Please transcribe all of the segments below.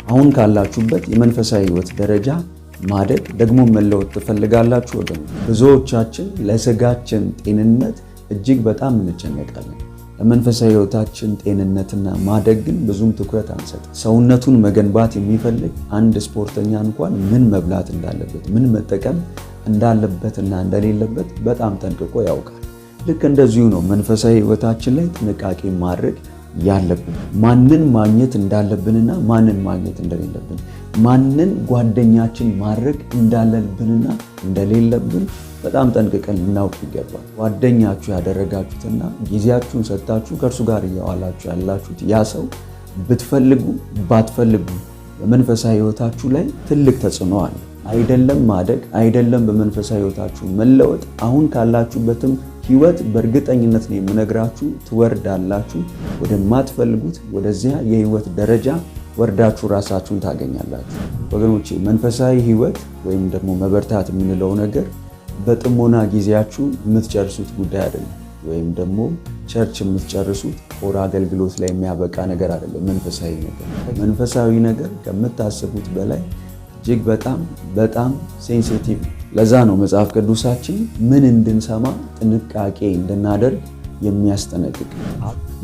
አሁን ካላችሁበት የመንፈሳዊ ህይወት ደረጃ ማደግ ደግሞ መለወጥ ትፈልጋላችሁ ወገን? ብዙዎቻችን ለስጋችን ጤንነት እጅግ በጣም እንጨነቃለን። ለመንፈሳዊ ህይወታችን ጤንነትና ማደግ ግን ብዙም ትኩረት አንሰጥም። ሰውነቱን መገንባት የሚፈልግ አንድ ስፖርተኛ እንኳን ምን መብላት እንዳለበት፣ ምን መጠቀም እንዳለበትና እንደሌለበት በጣም ጠንቅቆ ያውቃል። ልክ እንደዚሁ ነው መንፈሳዊ ህይወታችን ላይ ጥንቃቄ ማድረግ ያለብን። ማንን ማግኘት እንዳለብንና ማንን ማግኘት እንደሌለብን፣ ማንን ጓደኛችን ማድረግ እንዳለብንና እንደሌለብን በጣም ጠንቅቀን ልናውቅ ይገባል። ጓደኛችሁ ያደረጋችሁትና ጊዜያችሁን ሰጥታችሁ ከእርሱ ጋር እየዋላችሁ ያላችሁት ያ ሰው ብትፈልጉ ባትፈልጉ በመንፈሳዊ ህይወታችሁ ላይ ትልቅ ተጽዕኖ አለ። አይደለም ማደግ፣ አይደለም በመንፈሳዊ ህይወታችሁ መለወጥ፣ አሁን ካላችሁበትም ህይወት በእርግጠኝነት ነው የምነግራችሁ ትወርዳላችሁ። ወደማትፈልጉት ወደዚያ የህይወት ደረጃ ወርዳችሁ ራሳችሁን ታገኛላችሁ። ወገኖቼ መንፈሳዊ ህይወት ወይም ደግሞ መበርታት የምንለው ነገር በጥሞና ጊዜያችሁ የምትጨርሱት ጉዳይ አይደለም። ወይም ደግሞ ቸርች የምትጨርሱት ኦር አገልግሎት ላይ የሚያበቃ ነገር አይደለም። መንፈሳዊ ነገር ከምታስቡት በላይ እጅግ በጣም ሴንሲቲቭ። ለዛ ነው መጽሐፍ ቅዱሳችን ምን እንድንሰማ ጥንቃቄ እንድናደርግ የሚያስጠነቅቅ።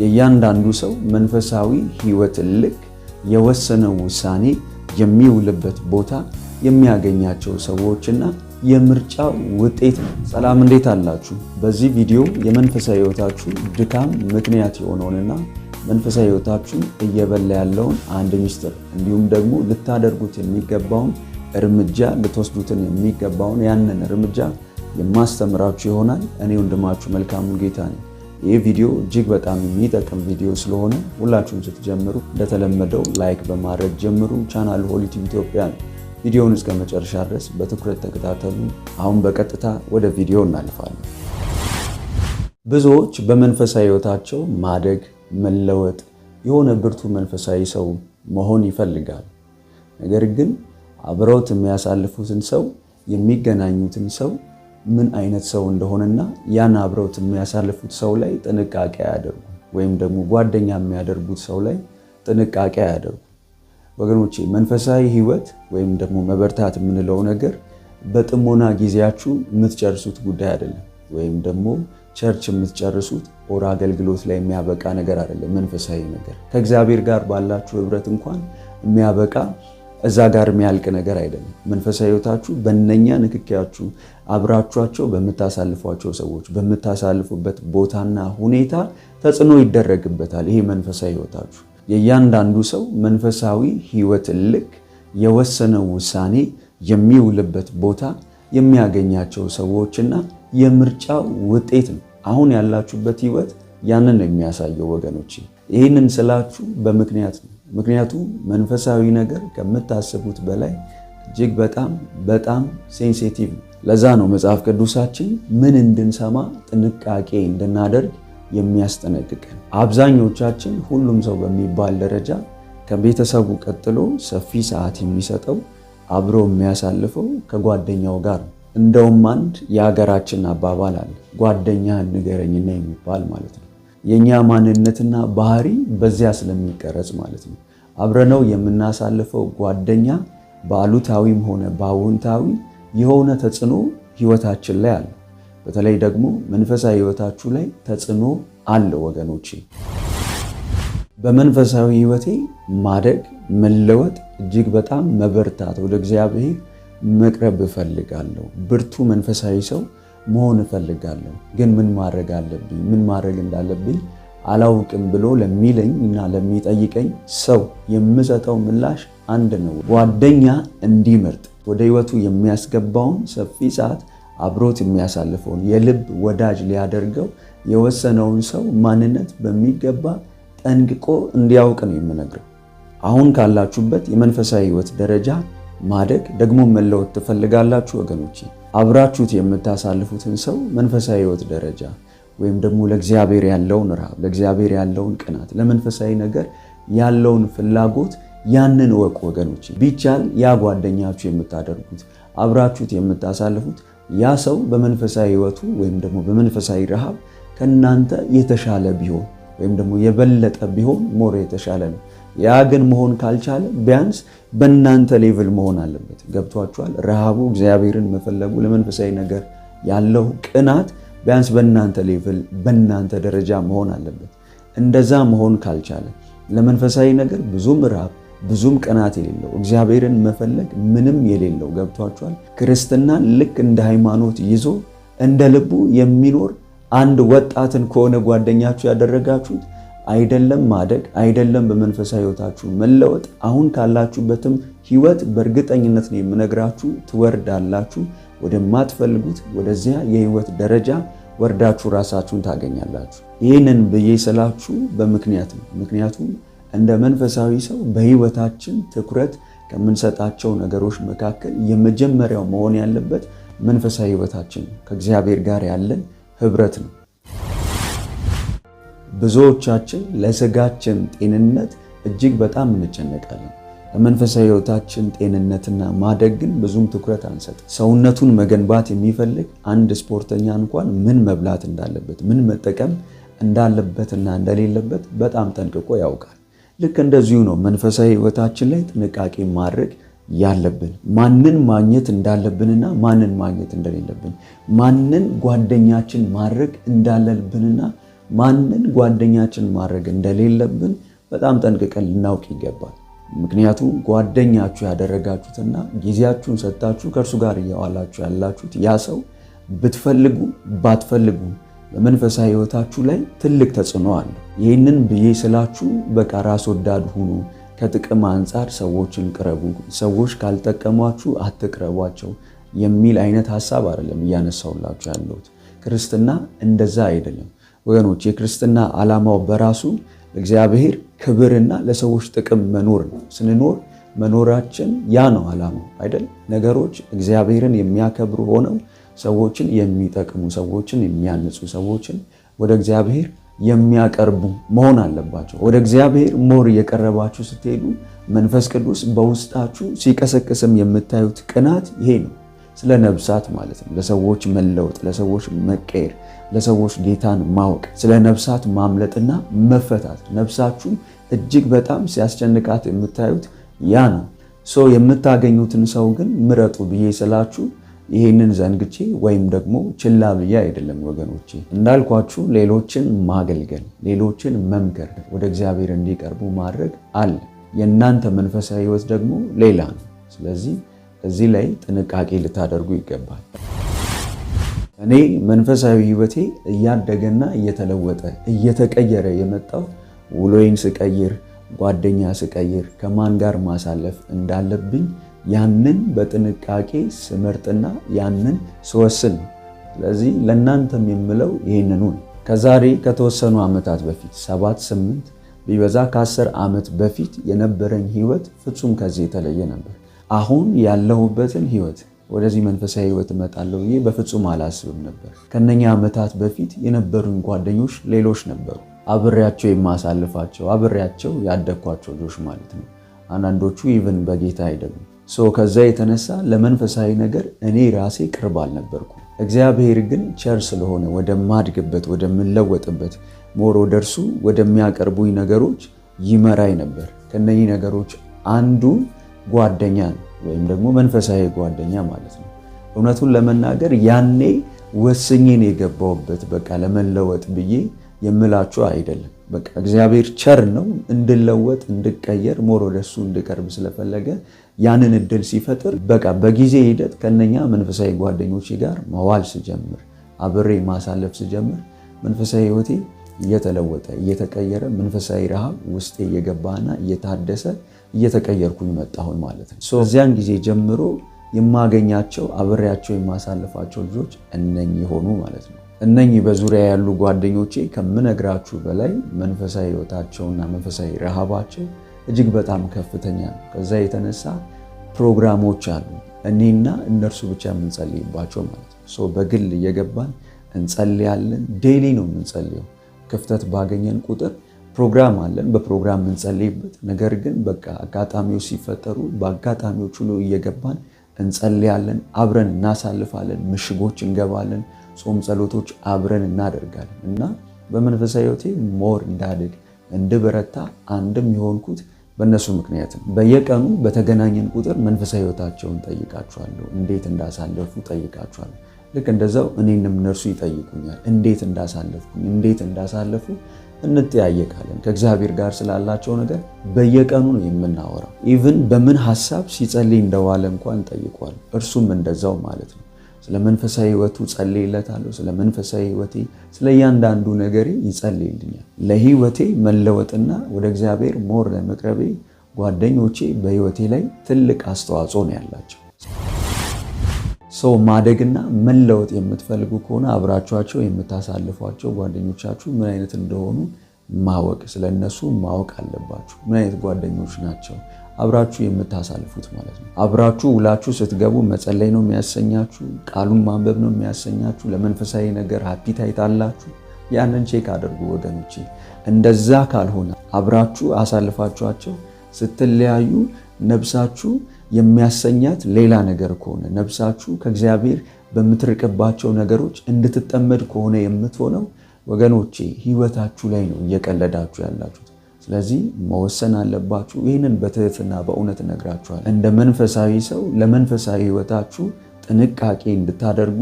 የእያንዳንዱ ሰው መንፈሳዊ ህይወት ልክ የወሰነው ውሳኔ የሚውልበት ቦታ የሚያገኛቸው ሰዎችና የምርጫው ውጤት ነው። ሰላም፣ እንዴት አላችሁ? በዚህ ቪዲዮ የመንፈሳዊ ህይወታችሁ ድካም ምክንያት የሆነውንና መንፈሳዊ ህይወታችሁን እየበላ ያለውን አንድ ሚስጥር እንዲሁም ደግሞ ልታደርጉት የሚገባውን እርምጃ ልትወስዱትን የሚገባውን ያንን እርምጃ የማስተምራችሁ ይሆናል። እኔ ወንድማችሁ መልካሙ ጌታ ነኝ። ይህ ቪዲዮ እጅግ በጣም የሚጠቅም ቪዲዮ ስለሆነ ሁላችሁም ስትጀምሩ እንደተለመደው ላይክ በማድረግ ጀምሩ። ቻናሉ ሆሊ ቲዩብ ኢትዮጵያ ነው። ቪዲዮውን እስከ መጨረሻ ድረስ በትኩረት ተከታተሉ። አሁን በቀጥታ ወደ ቪዲዮ እናልፋለን። ብዙዎች በመንፈሳዊ ህይወታቸው ማደግ፣ መለወጥ፣ የሆነ ብርቱ መንፈሳዊ ሰው መሆን ይፈልጋል። ነገር ግን አብረውት የሚያሳልፉትን ሰው፣ የሚገናኙትን ሰው ምን አይነት ሰው እንደሆነና ያን አብረውት የሚያሳልፉት ሰው ላይ ጥንቃቄ አያደርጉ፣ ወይም ደግሞ ጓደኛ የሚያደርጉት ሰው ላይ ጥንቃቄ አያደርጉ። ወገኖቼ መንፈሳዊ ህይወት ወይም ደግሞ መበርታት የምንለው ነገር በጥሞና ጊዜያችሁ የምትጨርሱት ጉዳይ አይደለም። ወይም ደግሞ ቸርች የምትጨርሱት ኦር አገልግሎት ላይ የሚያበቃ ነገር አይደለም። መንፈሳዊ ነገር ከእግዚአብሔር ጋር ባላችሁ ህብረት እንኳን የሚያበቃ እዛ ጋር የሚያልቅ ነገር አይደለም። መንፈሳዊ ህይወታችሁ በእነኛ ንክኪያችሁ አብራችኋቸው በምታሳልፏቸው ሰዎች በምታሳልፉበት ቦታና ሁኔታ ተጽዕኖ ይደረግበታል። ይሄ መንፈሳዊ ህይወታችሁ የእያንዳንዱ ሰው መንፈሳዊ ህይወት ልክ የወሰነው ውሳኔ የሚውልበት ቦታ የሚያገኛቸው ሰዎችና የምርጫው ውጤት ነው። አሁን ያላችሁበት ህይወት ያንን ነው የሚያሳየው ወገኖች። ይህንን ስላችሁ በምክንያት ነው። ምክንያቱም መንፈሳዊ ነገር ከምታስቡት በላይ እጅግ በጣም ሴንሲቲቭ ነው። ለዛ ነው መጽሐፍ ቅዱሳችን ምን እንድንሰማ ጥንቃቄ እንድናደርግ የሚያስጠነቅቀን። አብዛኞቻችን ሁሉም ሰው በሚባል ደረጃ ከቤተሰቡ ቀጥሎ ሰፊ ሰዓት የሚሰጠው አብሮ የሚያሳልፈው ከጓደኛው ጋር ነው። እንደውም አንድ የሀገራችን አባባል አለ፣ ጓደኛህን ንገረኝና የሚባል ማለት ነው። የኛ ማንነትና ባህሪ በዚያ ስለሚቀረጽ ማለት ነው። አብረነው የምናሳልፈው ጓደኛ በአሉታዊም ሆነ በአዎንታዊ የሆነ ተጽዕኖ ህይወታችን ላይ አለ። በተለይ ደግሞ መንፈሳዊ ህይወታችሁ ላይ ተጽዕኖ አለ ወገኖቼ። በመንፈሳዊ ህይወቴ ማደግ፣ መለወጥ፣ እጅግ በጣም መበርታት፣ ወደ እግዚአብሔር መቅረብ እፈልጋለሁ፣ ብርቱ መንፈሳዊ ሰው መሆን እፈልጋለሁ። ግን ምን ማድረግ አለብኝ? ምን ማድረግ እንዳለብኝ አላውቅም ብሎ ለሚለኝ እና ለሚጠይቀኝ ሰው የምሰጠው ምላሽ አንድ ነው። ጓደኛ እንዲመርጥ ወደ ህይወቱ የሚያስገባውን ሰፊ ሰዓት አብሮት የሚያሳልፈውን የልብ ወዳጅ ሊያደርገው የወሰነውን ሰው ማንነት በሚገባ ጠንቅቆ እንዲያውቅ ነው የምነግረው። አሁን ካላችሁበት የመንፈሳዊ ህይወት ደረጃ ማደግ ደግሞ መለወጥ ትፈልጋላችሁ ወገኖቼ? አብራችሁት የምታሳልፉትን ሰው መንፈሳዊ ህይወት ደረጃ ወይም ደግሞ ለእግዚአብሔር ያለውን ረሃብ፣ ለእግዚአብሔር ያለውን ቅናት፣ ለመንፈሳዊ ነገር ያለውን ፍላጎት ያንን ወቅ ወገኖቼ። ቢቻል ያ ጓደኛችሁ የምታደርጉት አብራችሁት የምታሳልፉት ያ ሰው በመንፈሳዊ ህይወቱ ወይም ደግሞ በመንፈሳዊ ረሃብ ከናንተ የተሻለ ቢሆን ወይም ደግሞ የበለጠ ቢሆን ሞር የተሻለ ነው። ያ ግን መሆን ካልቻለ ቢያንስ በእናንተ ሌቭል መሆን አለበት። ገብቷችኋል? ረሃቡ፣ እግዚአብሔርን መፈለጉ፣ ለመንፈሳዊ ነገር ያለው ቅናት ቢያንስ በእናንተ ሌቭል በእናንተ ደረጃ መሆን አለበት። እንደዛ መሆን ካልቻለ ለመንፈሳዊ ነገር ብዙም ረሃብ ብዙም ቅናት የሌለው እግዚአብሔርን መፈለግ ምንም የሌለው ገብቷችኋል? ክርስትናን ልክ እንደ ሃይማኖት ይዞ እንደ ልቡ የሚኖር አንድ ወጣትን ከሆነ ጓደኛችሁ ያደረጋችሁት አይደለም ማደግ አይደለም በመንፈሳዊ ሕይወታችሁ መለወጥ፣ አሁን ካላችሁበትም ሕይወት በእርግጠኝነት ነው የምነግራችሁ ትወርዳላችሁ። ወደማትፈልጉት ወደዚያ የሕይወት ደረጃ ወርዳችሁ ራሳችሁን ታገኛላችሁ። ይህንን ብዬ ስላችሁ በምክንያት ነው። ምክንያቱም እንደ መንፈሳዊ ሰው በሕይወታችን ትኩረት ከምንሰጣቸው ነገሮች መካከል የመጀመሪያው መሆን ያለበት መንፈሳዊ ሕይወታችን ነው። ከእግዚአብሔር ጋር ያለን ህብረት ነው። ብዙዎቻችን ለስጋችን ጤንነት እጅግ በጣም እንጨነቃለን። ለመንፈሳዊ ሕይወታችን ጤንነትና ማደግ ግን ብዙም ትኩረት አንሰጥም። ሰውነቱን መገንባት የሚፈልግ አንድ ስፖርተኛ እንኳን ምን መብላት እንዳለበት፣ ምን መጠቀም እንዳለበትና እንደሌለበት በጣም ጠንቅቆ ያውቃል። ልክ እንደዚሁ ነው መንፈሳዊ ሕይወታችን ላይ ጥንቃቄ ማድረግ ያለብን። ማንን ማግኘት እንዳለብንና ማንን ማግኘት እንደሌለብን፣ ማንን ጓደኛችን ማድረግ እንዳለብንና ማንን ጓደኛችን ማድረግ እንደሌለብን በጣም ጠንቅቀን ልናውቅ ይገባል። ምክንያቱም ጓደኛችሁ ያደረጋችሁትና ጊዜያችሁን ሰጥታችሁ ከእርሱ ጋር እያዋላችሁ ያላችሁት ያ ሰው ብትፈልጉ ባትፈልጉ በመንፈሳዊ ሕይወታችሁ ላይ ትልቅ ተጽዕኖ አለ። ይህንን ብዬ ስላችሁ በቃ ራስ ወዳድ ሁኑ፣ ከጥቅም አንጻር ሰዎችን ቅረቡ፣ ሰዎች ካልጠቀሟችሁ አትቅረቧቸው የሚል አይነት ሐሳብ አይደለም እያነሳሁላችሁ ያለሁት። ክርስትና እንደዛ አይደለም ወገኖች። የክርስትና ዓላማው በራሱ ለእግዚአብሔር ክብርና ለሰዎች ጥቅም መኖር ነው። ስንኖር መኖራችን ያ ነው ዓላማው አይደል? ነገሮች እግዚአብሔርን የሚያከብሩ ሆነው ሰዎችን የሚጠቅሙ፣ ሰዎችን የሚያንጹ፣ ሰዎችን ወደ እግዚአብሔር የሚያቀርቡ መሆን አለባቸው። ወደ እግዚአብሔር ሞር እየቀረባችሁ ስትሄዱ መንፈስ ቅዱስ በውስጣችሁ ሲቀሰቅስም የምታዩት ቅናት ይሄ ነው። ስለ ነፍሳት ማለት ነው። ለሰዎች መለወጥ፣ ለሰዎች መቀየር፣ ለሰዎች ጌታን ማወቅ፣ ስለ ነፍሳት ማምለጥና መፈታት። ነፍሳችሁን እጅግ በጣም ሲያስጨንቃት የምታዩት ያ ነው። የምታገኙትን ሰው ግን ምረጡ ብዬ ስላችሁ ይህንን ዘንግቼ ወይም ደግሞ ችላ ብዬ አይደለም ወገኖቼ። እንዳልኳችሁ ሌሎችን ማገልገል፣ ሌሎችን መምከር፣ ወደ እግዚአብሔር እንዲቀርቡ ማድረግ አለ። የእናንተ መንፈሳዊ ሕይወት ደግሞ ሌላ ነው። ስለዚህ እዚህ ላይ ጥንቃቄ ልታደርጉ ይገባል። እኔ መንፈሳዊ ሕይወቴ እያደገና እየተለወጠ እየተቀየረ የመጣው ውሎዬን ስቀይር፣ ጓደኛ ስቀይር፣ ከማን ጋር ማሳለፍ እንዳለብኝ ያንን በጥንቃቄ ስመርጥና ያንን ስወስን ነው። ስለዚህ ለእናንተም የምለው ይህንኑ ነው። ከዛሬ ከተወሰኑ ዓመታት በፊት 7-8 ቢበዛ ከ10 ዓመት በፊት የነበረኝ ሕይወት ፍጹም ከዚህ የተለየ ነበር። አሁን ያለሁበትን ሕይወት ወደዚህ መንፈሳዊ ሕይወት እመጣለሁ ብዬ በፍጹም አላስብም ነበር። ከነኛ ዓመታት በፊት የነበሩኝ ጓደኞች ሌሎች ነበሩ። አብሬያቸው የማሳልፋቸው አብሬያቸው ያደግኳቸው ልጆች ማለት ነው። አንዳንዶቹ ኢቭን በጌታ አይደሉም። ከዛ የተነሳ ለመንፈሳዊ ነገር እኔ ራሴ ቅርብ አልነበርኩም። እግዚአብሔር ግን ቸር ስለሆነ ወደማድግበት ወደምለወጥበት ሞር ወደ እርሱ ወደሚያቀርቡኝ ነገሮች ይመራኝ ነበር። ከነዚህ ነገሮች አንዱ ጓደኛ ነው፣ ወይም ደግሞ መንፈሳዊ ጓደኛ ማለት ነው። እውነቱን ለመናገር ያኔ ወስኜን የገባሁበት በቃ ለመለወጥ ብዬ የምላችሁ አይደለም። በቃ እግዚአብሔር ቸር ነው፣ እንድለወጥ እንድቀየር ሞር ወደሱ እንድቀርብ ስለፈለገ ያንን እድል ሲፈጥር በቃ በጊዜ ሂደት ከነኛ መንፈሳዊ ጓደኞቼ ጋር መዋል ስጀምር፣ አብሬ ማሳለፍ ስጀምር መንፈሳዊ ሕይወቴ እየተለወጠ እየተቀየረ መንፈሳዊ ረሃብ ውስጤ እየገባና እየታደሰ እየተቀየርኩኝ መጣሁኝ ማለት ነው። እዚያን ጊዜ ጀምሮ የማገኛቸው አብሬያቸው የማሳልፋቸው ልጆች እነኚህ ሆኑ ማለት ነው። እነኚህ በዙሪያ ያሉ ጓደኞቼ ከምነግራችሁ በላይ መንፈሳዊ ሕይወታቸውና መንፈሳዊ ረሃባቸው እጅግ በጣም ከፍተኛ ነው። ከዛ የተነሳ ፕሮግራሞች አሉ እኔና እነርሱ ብቻ የምንጸልይባቸው ማለት ነው። በግል እየገባን እንጸልያለን። ዴይሊ ነው የምንጸልየው። ክፍተት ባገኘን ቁጥር ፕሮግራም አለን፣ በፕሮግራም የምንጸልይበት። ነገር ግን በቃ አጋጣሚዎች ሲፈጠሩ በአጋጣሚዎች ሁሉ እየገባን እንጸልያለን፣ አብረን እናሳልፋለን፣ ምሽጎች እንገባለን፣ ጾም ጸሎቶች አብረን እናደርጋለን እና በመንፈሳዊ ሕይወቴ ሞር እንዳድግ እንድበረታ አንድም የሆንኩት በእነሱ ምክንያት ነው። በየቀኑ በተገናኘን ቁጥር መንፈሳዊ ሕይወታቸውን ጠይቃቸዋለሁ፣ እንዴት እንዳሳለፉ ጠይቃቸዋለሁ። ልክ እንደዛው እኔንም እነርሱ ይጠይቁኛል፣ እንዴት እንዳሳለፉ እንጠያየቃለን። ከእግዚአብሔር ጋር ስላላቸው ነገር በየቀኑ ነው የምናወራው። ኢቭን በምን ሐሳብ ሲጸልይ እንደዋለ እንኳን ጠይቋል። እርሱም እንደዛው ማለት ነው። ስለ መንፈሳዊ ሕይወቱ ጸልይለታለሁ። ስለ መንፈሳዊ ሕይወቴ፣ ስለ እያንዳንዱ ነገሬ ይጸልይልኛል። ለሕይወቴ መለወጥና ወደ እግዚአብሔር ሞር ለመቅረቤ ጓደኞቼ በሕይወቴ ላይ ትልቅ አስተዋጽኦ ነው ያላቸው። ሰው ማደግና መለወጥ የምትፈልጉ ከሆነ አብራችኋቸው የምታሳልፏቸው ጓደኞቻችሁ ምን አይነት እንደሆኑ ማወቅ፣ ስለነሱ ማወቅ አለባችሁ። ምን አይነት ጓደኞች ናቸው አብራችሁ የምታሳልፉት ማለት ነው። አብራችሁ ውላችሁ ስትገቡ መጸለይ ነው የሚያሰኛችሁ፣ ቃሉን ማንበብ ነው የሚያሰኛችሁ፣ ለመንፈሳዊ ነገር አፒታይት አላችሁ። ያንን ቼክ አድርጉ ወገኖቼ። እንደዛ ካልሆነ አብራችሁ አሳልፋችኋቸው ስትለያዩ ነፍሳችሁ የሚያሰኛት ሌላ ነገር ከሆነ፣ ነፍሳችሁ ከእግዚአብሔር በምትርቅባቸው ነገሮች እንድትጠመድ ከሆነ የምትሆነው ወገኖቼ ሕይወታችሁ ላይ ነው እየቀለዳችሁ ያላችሁት። ስለዚህ መወሰን አለባችሁ። ይህንን በትህትና በእውነት እነግራችኋለሁ። እንደ መንፈሳዊ ሰው ለመንፈሳዊ ሕይወታችሁ ጥንቃቄ እንድታደርጉ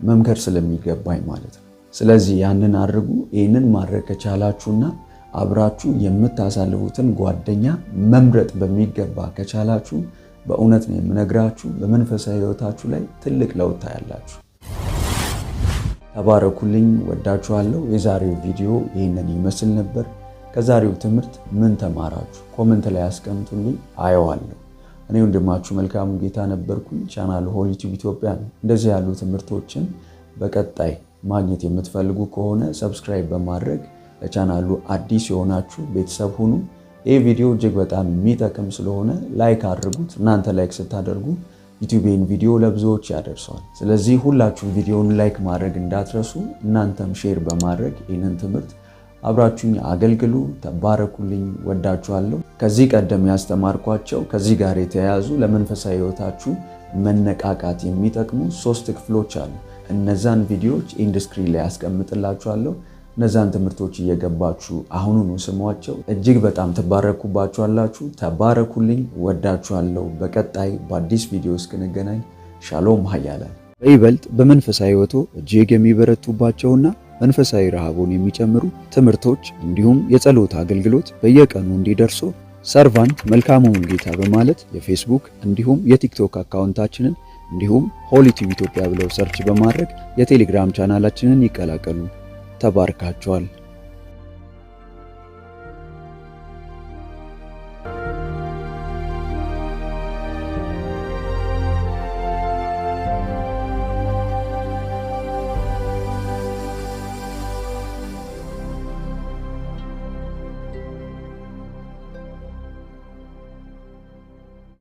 መምከር ስለሚገባኝ ማለት ነው። ስለዚህ ያንን አድርጉ። ይህንን ማድረግ ከቻላችሁና አብራችሁ የምታሳልፉትን ጓደኛ መምረጥ በሚገባ ከቻላችሁ በእውነት ነው የምነግራችሁ፣ በመንፈሳዊ ሕይወታችሁ ላይ ትልቅ ለውጥ ታያላችሁ። ተባረኩልኝ። ወዳችኋለሁ። የዛሬው ቪዲዮ ይህንን ይመስል ነበር። ከዛሬው ትምህርት ምን ተማራችሁ? ኮመንት ላይ አስቀምጡልኝ፣ አየዋለሁ። እኔ ወንድማችሁ መልካሙ ጌታ ነበርኩኝ። ቻናሉ ሆሊ ቲዩብ ኢትዮጵያ ነው። እንደዚህ ያሉ ትምህርቶችን በቀጣይ ማግኘት የምትፈልጉ ከሆነ ሰብስክራይብ በማድረግ ለቻናሉ አዲስ የሆናችሁ ቤተሰብ ሁኑ። ይህ ቪዲዮ እጅግ በጣም የሚጠቅም ስለሆነ ላይክ አድርጉት። እናንተ ላይክ ስታደርጉ ዩቲዩብን ቪዲዮ ለብዙዎች ያደርሰዋል። ስለዚህ ሁላችሁም ቪዲዮውን ላይክ ማድረግ እንዳትረሱ። እናንተም ሼር በማድረግ ይህንን ትምህርት አብራችሁኝ አገልግሉ። ተባረኩልኝ። ወዳችኋለሁ። ከዚህ ቀደም ያስተማርኳቸው ከዚህ ጋር የተያያዙ ለመንፈሳዊ ሕይወታችሁ መነቃቃት የሚጠቅሙ 3 ክፍሎች አሉ። እነዛን ቪዲዮዎች ኢንድ ስክሪን ላይ ያስቀምጥላችኋለሁ። እነዛን ትምህርቶች እየገባችሁ አሁኑኑ ስሟቸው። እጅግ በጣም ትባረኩባችኋላችሁ። ተባረኩልኝ። ወዳችኋለሁ። በቀጣይ በአዲስ ቪዲዮ እስክንገናኝ ሻሎም ኃያላን። በይበልጥ በመንፈሳዊ ሕይወቶ እጅግ የሚበረቱባቸውና መንፈሳዊ ረሃቡን የሚጨምሩ ትምህርቶች እንዲሁም የጸሎት አገልግሎት በየቀኑ እንዲደርሱ ሰርቫንት መልካሙን ጌታ በማለት የፌስቡክ እንዲሁም የቲክቶክ አካውንታችንን እንዲሁም ሆሊ ቲዩብ ኢትዮጵያ ብለው ሰርች በማድረግ የቴሌግራም ቻናላችንን ይቀላቀሉ። ተባርካችኋል።